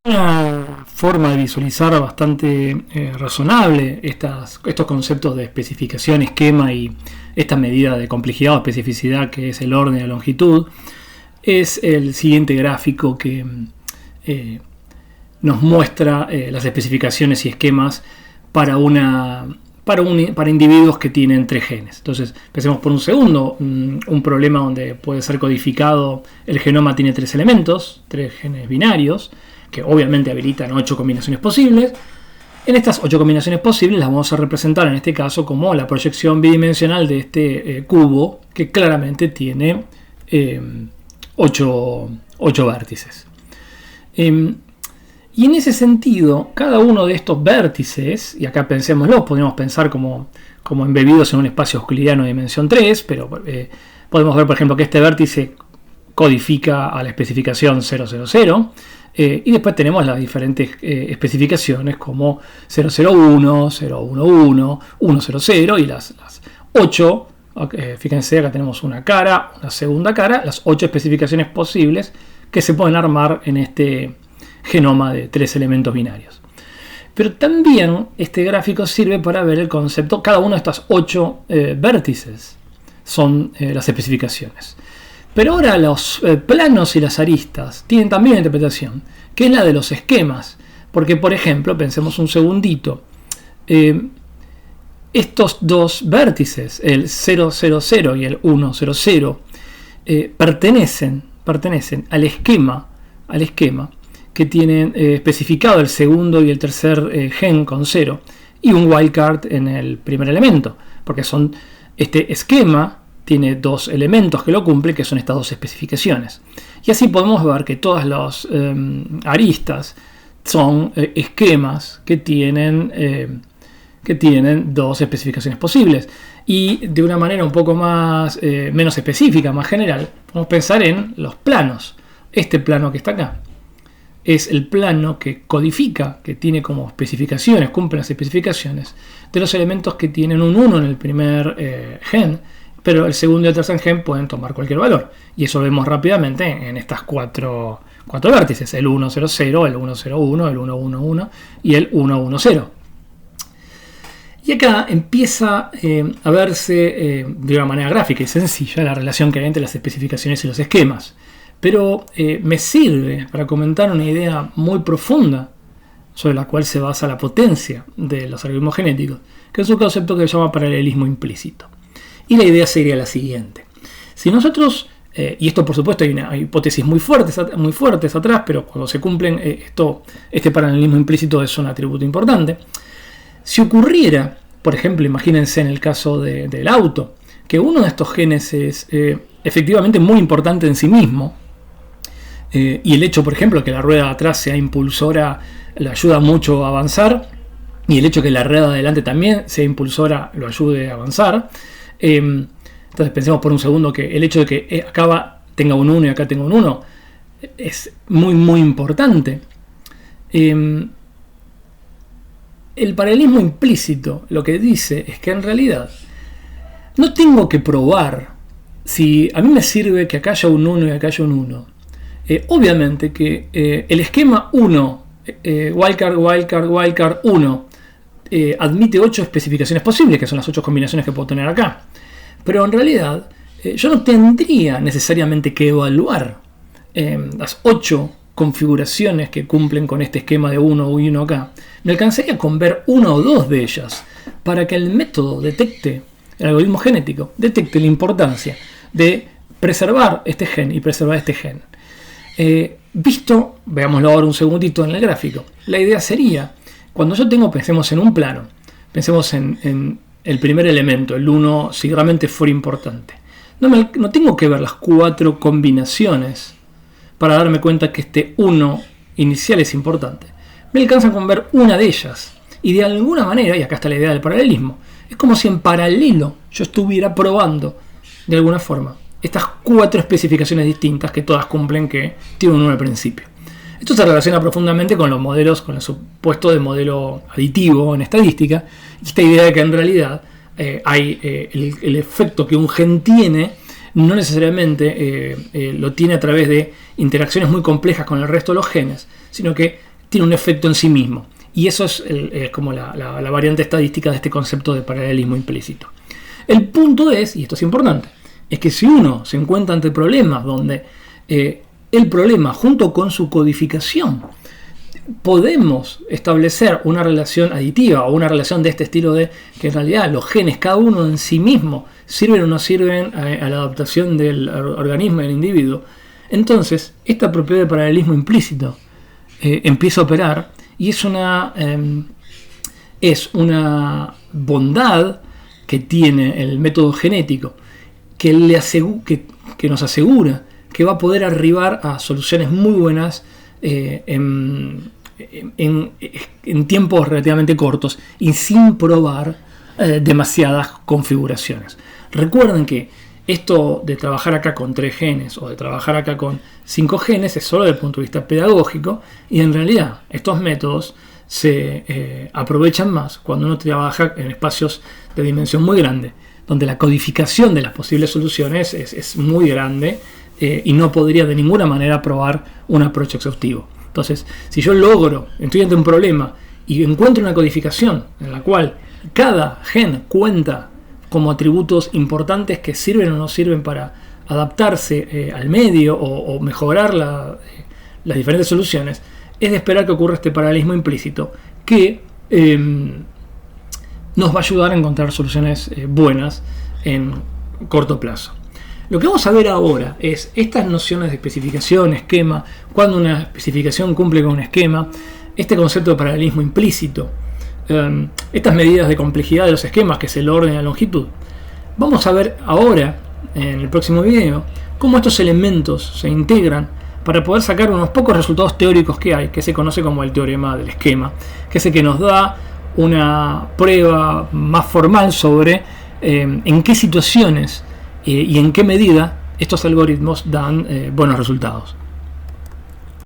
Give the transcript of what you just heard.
Una forma de visualizar bastante razonable estos conceptos de especificación, esquema y esta medida de complejidad o especificidad que es el orden y la longitud es el siguiente gráfico que nos muestra las especificaciones y esquemas para individuos que tienen 3 genes. Entonces, pensemos por un segundo, un problema donde puede ser codificado, el genoma tiene 3 elementos, 3 genes binarios, que obviamente habilitan 8 combinaciones posibles. En estas 8 combinaciones posibles las vamos a representar en este caso como la proyección bidimensional de este cubo, que claramente tiene 8 vértices. Y en ese sentido, cada uno de estos vértices, y acá pensémoslo, podríamos pensar como embebidos en un espacio euclidiano de dimensión 3, pero podemos ver, por ejemplo, que este vértice codifica a la especificación 000, y después tenemos las diferentes especificaciones como 001, 011, 100 y las 8. Fíjense, acá tenemos una cara, una segunda cara, las 8 especificaciones posibles que se pueden armar en este genoma de 3 elementos binarios. Pero también este gráfico sirve para ver el concepto, cada uno de estos 8 vértices son las especificaciones. Pero ahora los planos y las aristas tienen también una interpretación, que es la de los esquemas. Porque, por ejemplo, pensemos un segundito, estos dos vértices, el 000 y el 100, pertenecen al esquema que tienen especificado el segundo y el tercer gen con 0 y un wildcard en el primer elemento, porque este esquema tiene 2 elementos que lo cumplen, que son estas 2 especificaciones. Y así podemos ver que todas las aristas son esquemas que tienen 2 especificaciones posibles. Y de una manera un poco menos específica, más general, podemos pensar en los planos. Este plano que está acá es el plano que codifica, que tiene como especificaciones, cumple las especificaciones de los elementos que tienen un 1 en el primer gen, pero el segundo y el tercer gen pueden tomar cualquier valor. Y eso lo vemos rápidamente en estas 4 vértices, el 100, el 101, el 111 y el 110. Y acá empieza a verse de una manera gráfica y sencilla la relación que hay entre las especificaciones y los esquemas. Pero me sirve para comentar una idea muy profunda sobre la cual se basa la potencia de los algoritmos genéticos, que es un concepto que se llama paralelismo implícito. Y la idea sería la siguiente. Si nosotros, y esto por supuesto hay una hipótesis muy fuertes atrás, pero cuando se cumplen, este paralelismo implícito es un atributo importante. Si ocurriera, por ejemplo, imagínense en el caso del auto, que uno de estos genes es efectivamente muy importante en sí mismo, y el hecho, por ejemplo, que la rueda de atrás sea impulsora le ayuda mucho a avanzar, y el hecho que la rueda de adelante también sea impulsora lo ayude a avanzar. Entonces pensemos por un segundo que el hecho de que acá tenga un 1 y acá tenga un 1 es muy muy importante. El paralelismo implícito lo que dice es que en realidad no tengo que probar. Si a mí me sirve que acá haya un 1 y acá haya un 1, obviamente que el esquema 1, wildcard 1, admite 8 especificaciones posibles, que son las 8 combinaciones que puedo tener acá. Pero en realidad yo no tendría necesariamente que evaluar las 8 configuraciones que cumplen con este esquema de 1 y 1 acá. Me alcanzaría con ver 1 o 2 de ellas para que el método detecte, el algoritmo genético, detecte la importancia de preservar este gen y preservar este gen. Veámoslo ahora un segundito en el gráfico. La idea sería, cuando yo pensemos en un plano, pensemos en el primer elemento, el 1, si realmente fuera importante. No tengo que ver las 4 combinaciones para darme cuenta que este 1 inicial es importante. Me alcanza con ver una de ellas. Y de alguna manera, y acá está la idea del paralelismo, es como si en paralelo yo estuviera probando de alguna forma estas 4 especificaciones distintas que todas cumplen que tienen un 1 al principio. Esto se relaciona profundamente con los modelos, con el supuesto de modelo aditivo en estadística, y esta idea de que en realidad hay el efecto que un gen tiene, no necesariamente lo tiene a través de interacciones muy complejas con el resto de los genes, sino que tiene un efecto en sí mismo. Y eso es como la variante estadística de este concepto de paralelismo implícito. El punto es, y esto es importante, es que si uno se encuentra ante problemas donde el problema junto con su codificación podemos establecer una relación aditiva o una relación de este estilo de que en realidad los genes, cada uno en sí mismo, sirven o no sirven a la adaptación del organismo, del individuo, entonces esta propiedad de paralelismo implícito empieza a operar y es una bondad que tiene el método genético que nos asegura que va a poder arribar a soluciones muy buenas en tiempos relativamente cortos y sin probar demasiadas configuraciones. Recuerden que esto de trabajar acá con 3 genes o de trabajar acá con 5 genes es solo desde el punto de vista pedagógico, y en realidad estos métodos se aprovechan más cuando uno trabaja en espacios de dimensión muy grande, donde la codificación de las posibles soluciones es muy grande y no podría de ninguna manera probar un approach exhaustivo. Entonces, si yo estoy ante un problema y encuentro una codificación en la cual cada gen cuenta como atributos importantes que sirven o no sirven para adaptarse al medio o mejorar las diferentes soluciones, es de esperar que ocurra este paralelismo implícito que nos va a ayudar a encontrar soluciones buenas en corto plazo. Lo que vamos a ver ahora es estas nociones de especificación, esquema, cuando una especificación cumple con un esquema, este concepto de paralelismo implícito, estas medidas de complejidad de los esquemas, que es el orden y la longitud. Vamos a ver ahora, en el próximo video, cómo estos elementos se integran para poder sacar unos pocos resultados teóricos que hay, que se conoce como el teorema del esquema, que es el que nos da una prueba más formal sobre en qué situaciones y en qué medida estos algoritmos dan buenos resultados.